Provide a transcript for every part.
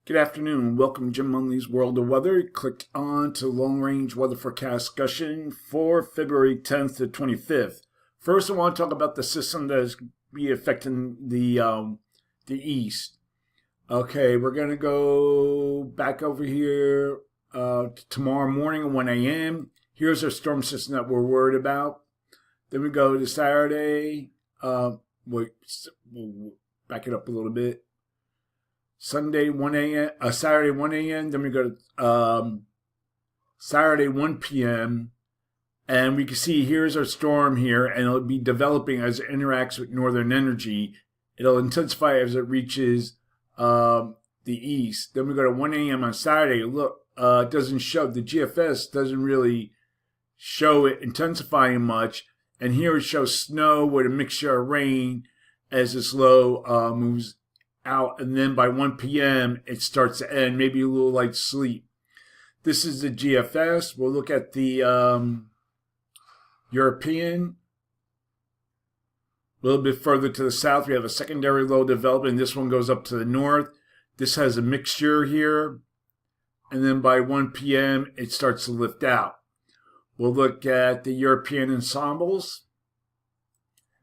Good afternoon. Welcome to Jim Munley's World of Weather. Click on to long-range weather forecast discussion for February 10th to 25th. First, I want to talk about the system that is be affecting the east. Okay, we're going to go back over here tomorrow morning at 1 a.m. Here's our storm system that we're worried about. Then we go to Saturday. We'll back it up a little bit. Sunday 1 a.m. Saturday 1 a.m. Then we go to Saturday 1 p.m. And we can see here's our storm here, and it'll be developing as it interacts with northern energy. It'll intensify as it reaches the east. Then we go to 1 a.m. on Saturday. Look, it doesn't show, the GFS doesn't really show it intensifying much. And here it shows snow with a mixture of rain as this low moves out, and then by 1 p.m. it starts to end, maybe a little light sleep. This is the GFS. We'll look at the European. A little bit further to the south, we have a secondary low developing. This one goes up to the north. This has a mixture here, and then by 1 p.m. it starts to lift out. We'll look at the European ensembles.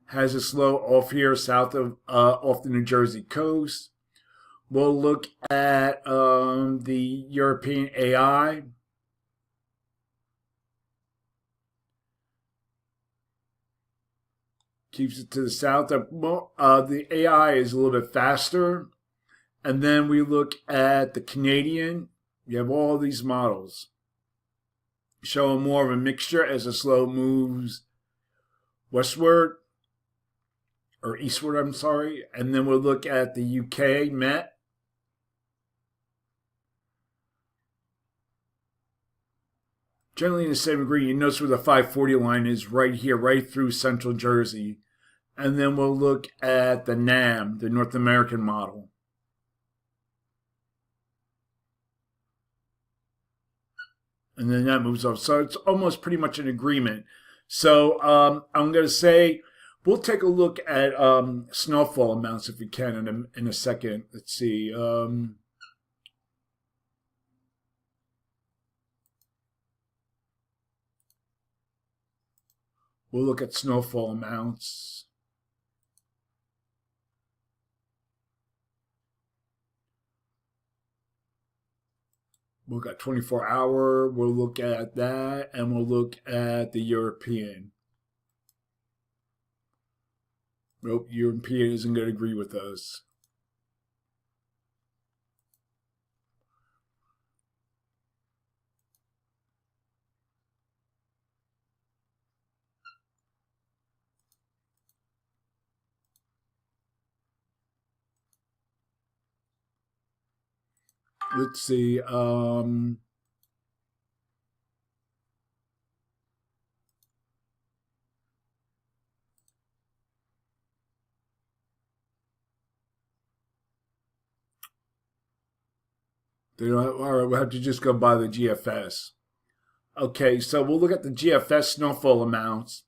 Has this low off here south of off the New Jersey coast. We'll look at the European AI. Keeps it to the south. The AI is a little bit faster. And then we look at the Canadian. You have all these models showing more of a mixture as the slow moves westward. Or eastward, I'm sorry. And then we'll look at the UK Met. Generally in the same degree, you notice where the 540 line is right here, right through central Jersey. And then we'll look at the NAM, the North American model. And then that moves off. So it's almost pretty much an agreement. So I'm going to say, we'll take a look at snowfall amounts if we can in a second. Let's see. We'll look at snowfall amounts. We'll look at 24-hour. We'll look at that, and we'll look at the European. Nope, European isn't going to agree with us. Let's see. All right, we'll have to just go by the GFS. Okay, so we'll look at the GFS snowfall amounts.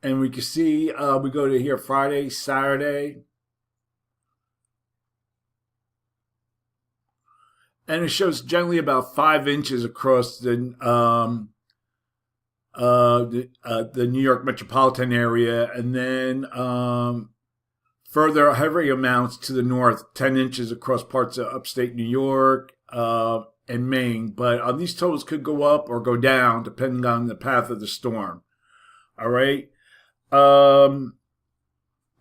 And we can see, we go to here Friday, Saturday. And it shows generally about 5 inches across the New York metropolitan area, and then further heavy amounts to the north, 10 inches across parts of upstate New York and Maine. But these totals could go up or go down depending on the path of the storm. All right.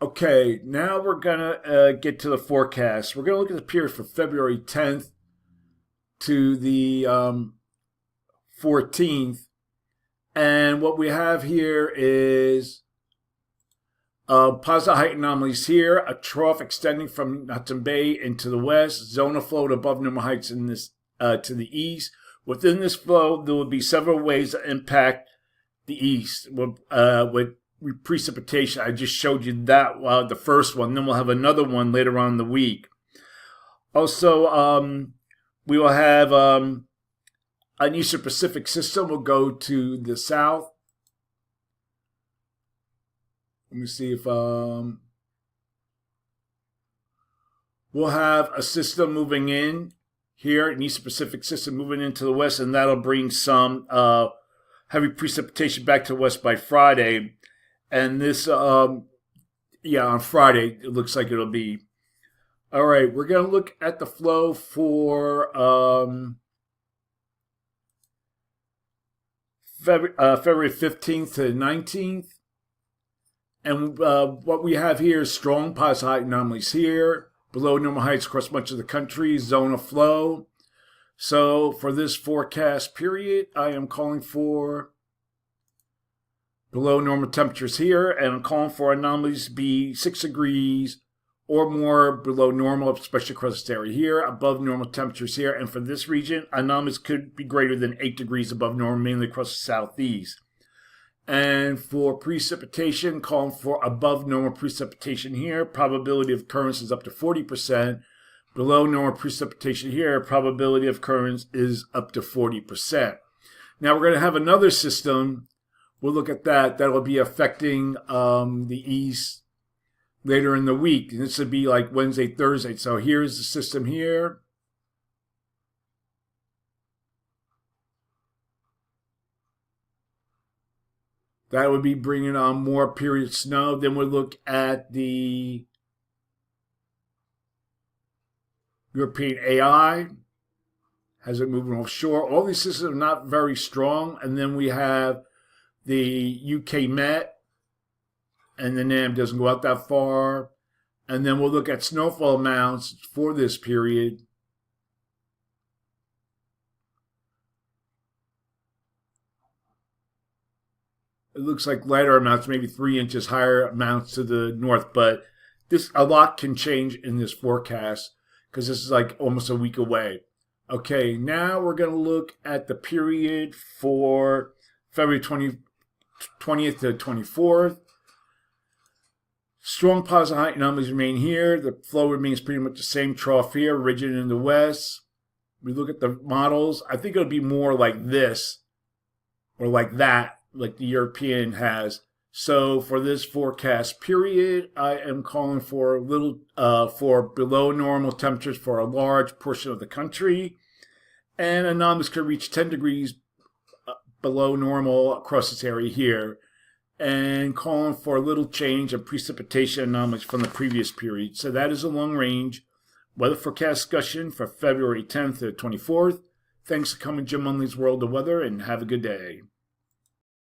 Okay, now we're going to get to the forecast. We're going to look at the period for February 10th to the 14th. And what we have here is positive height anomalies here, a trough extending from Hudson Bay into the west, zone of flow above normal heights in this to the east. Within this flow, there will be several waves that impact the east with precipitation. I just showed you that the first one. Then we'll have another one later on in the week. Also, We will have an Eastern Pacific system will go to the south. Let me see if we'll have a system moving in here, an Eastern Pacific system moving into the west, and that'll bring some heavy precipitation back to the west by Friday. And this, on Friday, it looks like it'll be. All right, we're going to look at the flow for February 15th to 19th. And what we have here is strong positive height anomalies here, below normal heights across much of the country, zone of flow. So for this forecast period, I am calling for below normal temperatures here, and I'm calling for anomalies to be 6 degrees or more below normal, especially across this area here, above normal temperatures here. And for this region, anomalies could be greater than 8 degrees above normal, mainly across the southeast. And for precipitation, calling for above normal precipitation here. Probability of occurrence is up to 40%. Below normal precipitation here, probability of occurrence is up to 40%. Now we're going to have another system. We'll look at that. That will be affecting the east later in the week. And this would be like Wednesday, Thursday. So here's the system here. That would be bringing on more period snow. Then we'll look at the European AI. Has it moving offshore? All these systems are not very strong. And then we have the UK Met. And the NAM doesn't go out that far. And then we'll look at snowfall amounts for this period. It looks like lighter amounts, maybe 3 inches higher amounts to the north, but a lot can change in this forecast because this is like almost a week away. Okay, now we're going to look at the period for February 20th to 24th. Strong positive height anomalies remain here. The flow remains pretty much the same trough here, rigid in the west. We look at the models. I think it'll be more like this or like that, like the European has. So for this forecast period, I am calling for for below normal temperatures for a large portion of the country. And anomalies could reach 10 degrees below normal across this area here. And calling for a little change of precipitation anomalies from the previous period. So that is a long range weather forecast discussion for February 10th to 24th. Thanks for coming to Jim Munley's World of Weather, and have a good day.